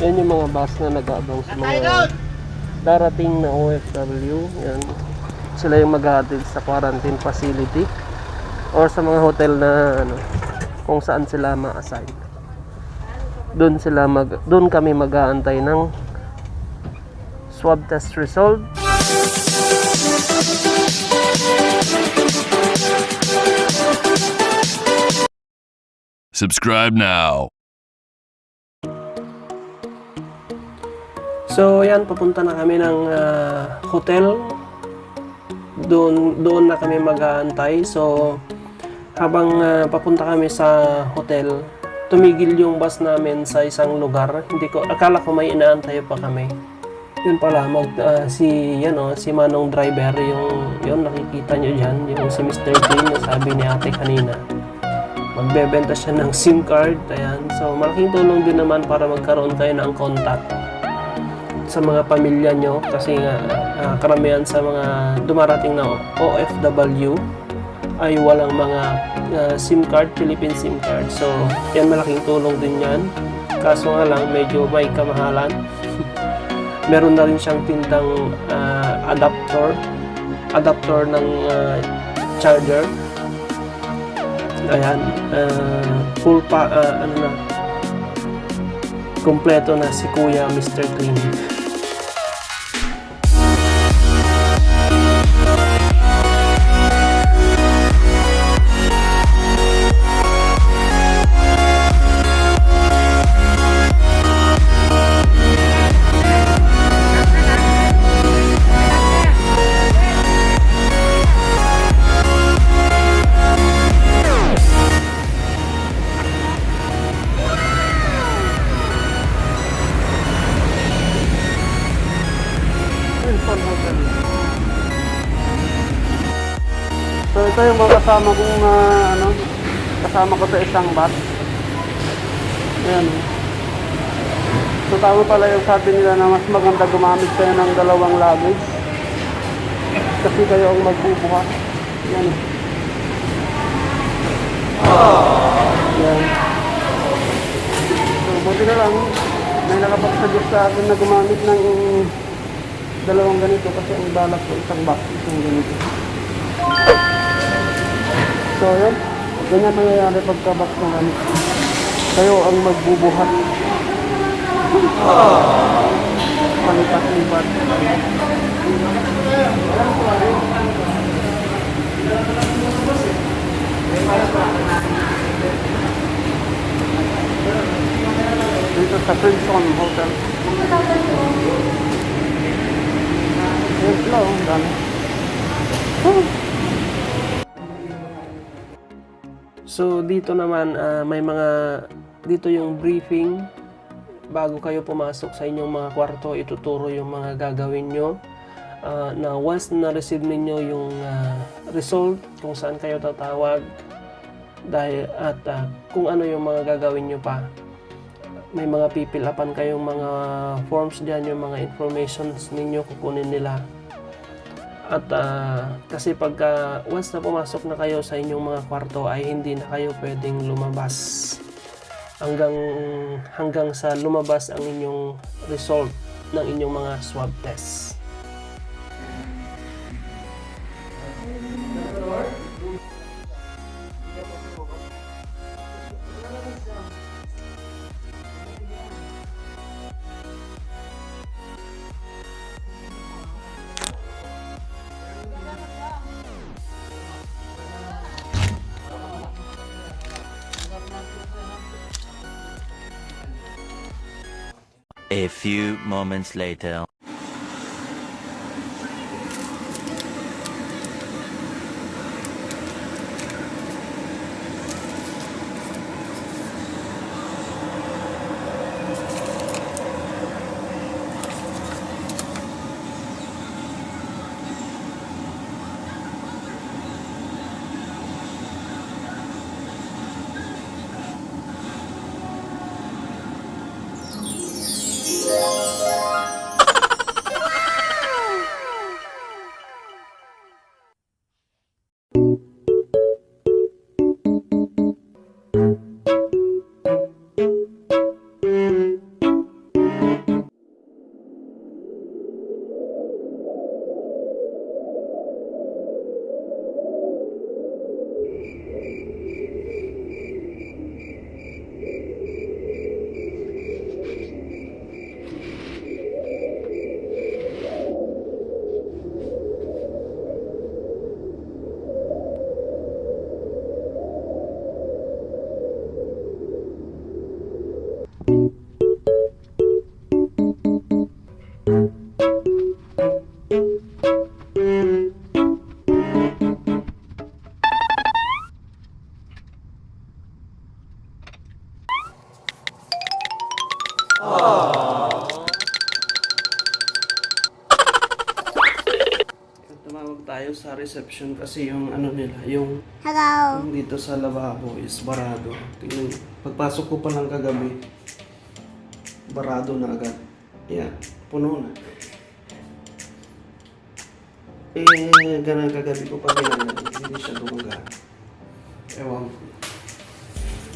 Yan yung mga bus na nag-aabang sa mga darating na OFW. Yan. Sila yung maghahatid sa quarantine facility or sa mga hotel na ano, kung saan sila ma-assign. Doon kami mag-aantay ng swab test result. Subscribe now. So yan, papunta na kami ng hotel. Doon na kami mag-aantay. So habang papunta kami sa hotel, tumigil yung bus namin sa isang lugar. Akala ko may inaantay pa kami. Yun pala, si Manong driver, yung nakikita nyo dyan, yung si Mr. Clean, yung sabi ni ate kanina. Magbebenta siya ng SIM card. Ayan. So malaking tulong din naman para magkaroon kayo ng contact sa mga pamilya nyo, kasi nga karamihan sa mga dumarating na OFW ay walang mga SIM card, Philippine SIM card. So yan, malaking tulong din yan. Kaso nga lang, medyo may kamahalan. Meron na rin siyang tindang adapter ng charger. Ayan, kompleto na si Kuya Mr. Clean. So ito yung mga kasama kong kasama ko sa isang bus. Ayan. So tama pala yung sabi nila na mas maganda gumamit kayo ng dalawang luggage kasi kayo ang magbubuhat. Ayan. Ayan. So buti na lang may nakapagsuggest sa akin na gumamit ng dalawang ganito kasi ang balak ko isang box, isang ganito. So yun, ganyan nangyayari pagka-box ng ano. Kayo ang magbubuhat. Palipat-lipat. Dito sa Crimson Hotel. Yan sila, ang dami. So dito naman dito yung briefing bago kayo pumasok sa inyong mga kwarto. Ituturo yung mga gagawin nyo na once na receive ninyo yung result, kung saan kayo tatawag at kung ano yung mga gagawin nyo pa. May mga pipilapan kayong mga forms dyan, yung mga informations ninyo kukunin nila. At kasi pagka once na pumasok na kayo sa inyong mga kwarto ay hindi na kayo pwedeng lumabas hanggang sa lumabas ang inyong result ng inyong mga swab test. A few moments later. Tumawag tayo sa reception kasi yung ano nila, yung Hello. yung dito sa lababo is barado. Tingnan nyo. Pagpasok ko pa lang kagabi, barado na agad. Yan, puno na. Ganang kagabi ko pa ginagawa. Hindi siya gumagana. Ewan ko.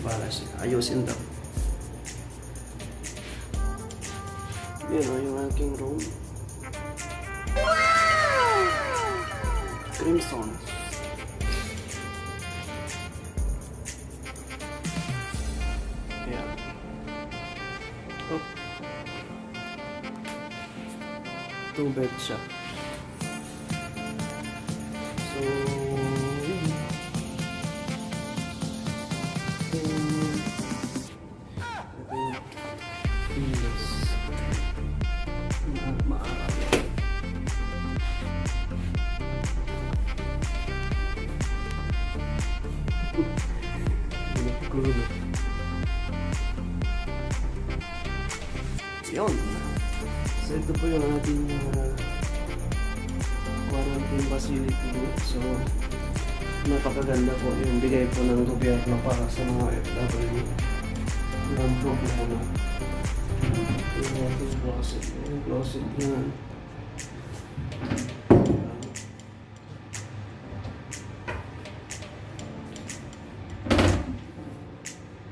Bala siya. Ayusin daw. Yan o, yung aking room. Crimson. Ayan. Oh. 2 bed siya. So, yun. Ito yung windows. Maarap. Gulo na. Yun. So, ito po yung ating quarantine facility. So, napakaganda po yung bigay po ng gobyerno para sa mga FW. Walang problema. Yung ating closet. Yung closet na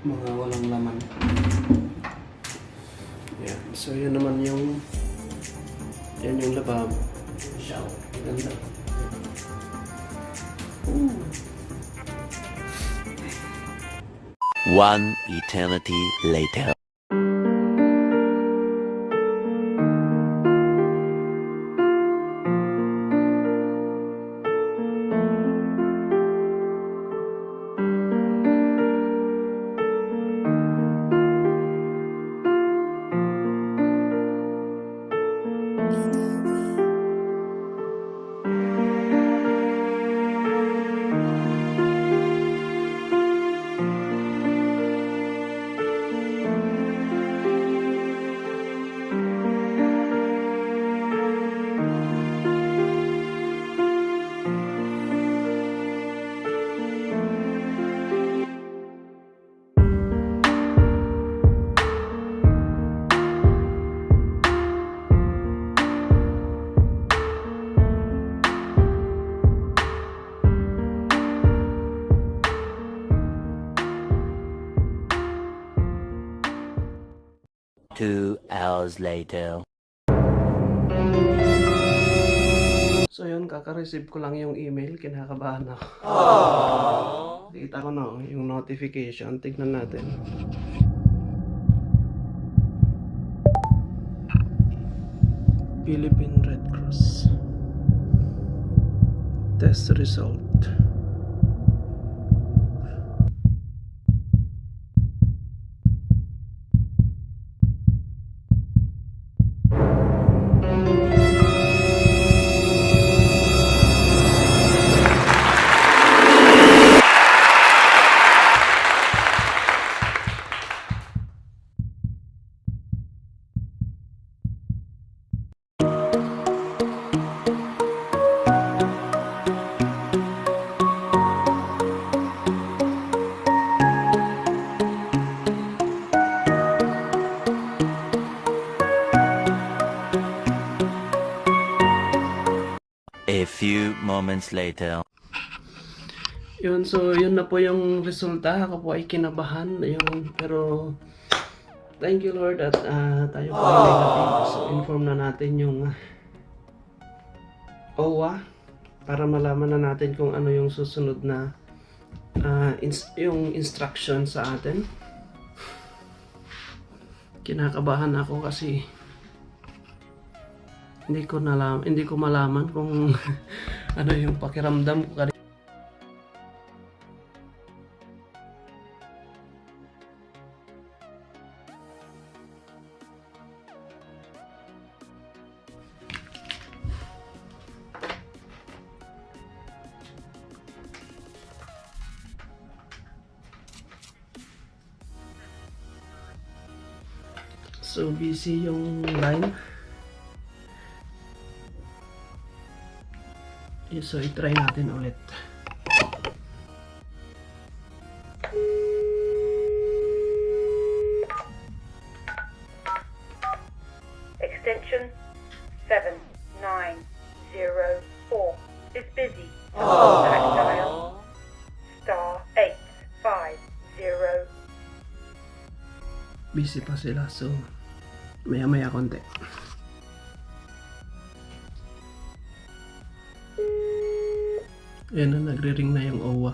mga walang laman. Yan. So, yun naman yung yan yung lababo. Shower. Ganda. One eternity later. Two hours later. So yun, kaka-receive ko lang yung email. Kinakabahan ako. Kita ko na yung notification. Tignan natin. Philippine Red Cross. Test result. A few moments later. Yun, so yun na po yung resulta. Ako po ay kinabahan. Yun, pero thank you Lord at tayo po ay negative. So inform na natin yung OWA para malaman na natin kung ano yung susunod na yung instruction sa atin. Kinakabahan ako kasi hindi ko malaman kung ano yung pakiramdam ko. So busy yung line. So i-try natin ulit. Extension 7904 is busy. Back dial *850. Busy pa sila, so maya konti. Ayan na, nagre-ring na yung OWA.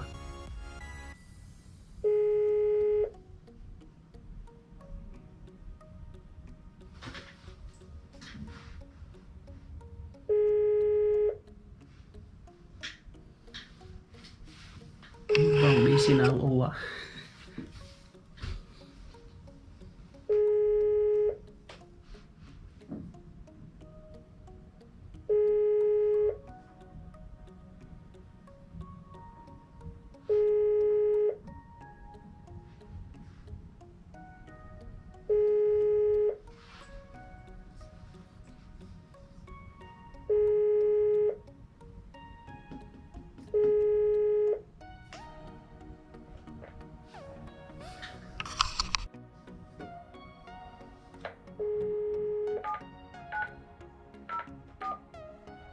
Bang busy na ang OWA.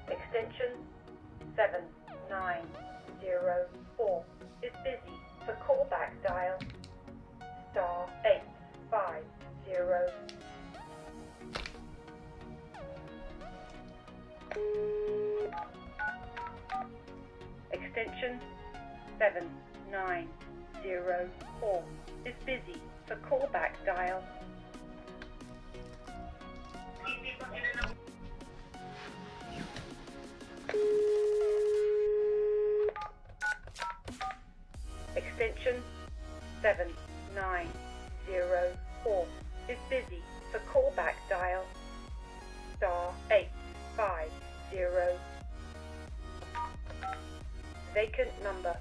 Extension 7904 is busy. For callback dial *850. Extension 7904 is busy. For callback dial extension 7904 is busy. For callback dial *850. Vacant number.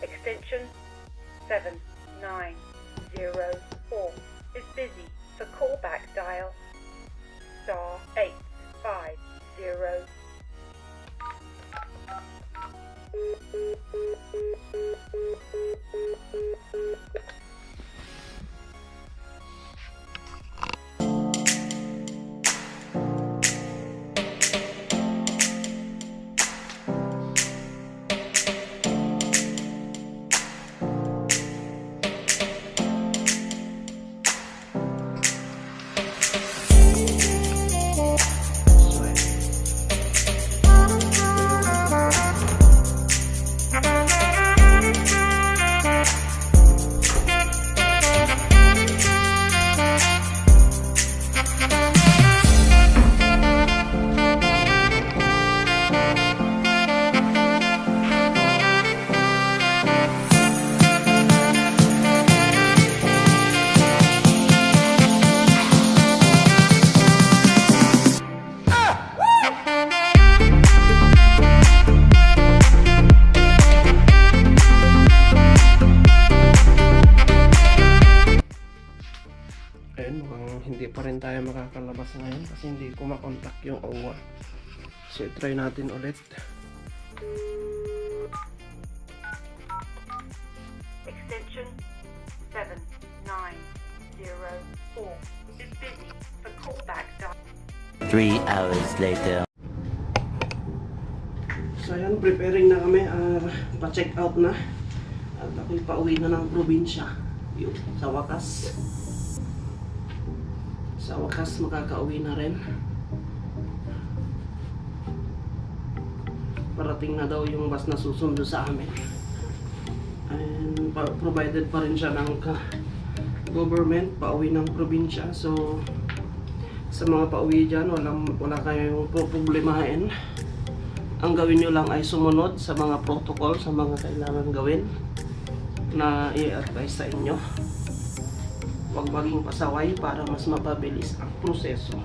Extension 7904 is busy. For callback dial *850. Ayun, mukhang hindi pa rin tayo makakalabas ngayon kasi hindi ko makontak yung OWA. So try natin ulit. Extension 7904 is busy. For callback dial 3 hours later. So ayan, preparing na kami. Pa-check out na. At ako'y pauwi na ng probinsya. Yun, sa wakas. Sa wakas, makakauwi na rin. Parating na daw yung bus na susundo sa amin. And provided pa rin siya ng government, pauwi ng probinsya. So, sa mga pauwi dyan, wala kayong problemahin. Ang gawin nyo lang ay sumunod sa mga protocol, sa mga kailangan gawin na i-advise sa inyo. Huwag maging pasaway para mas mapabilis ang proseso.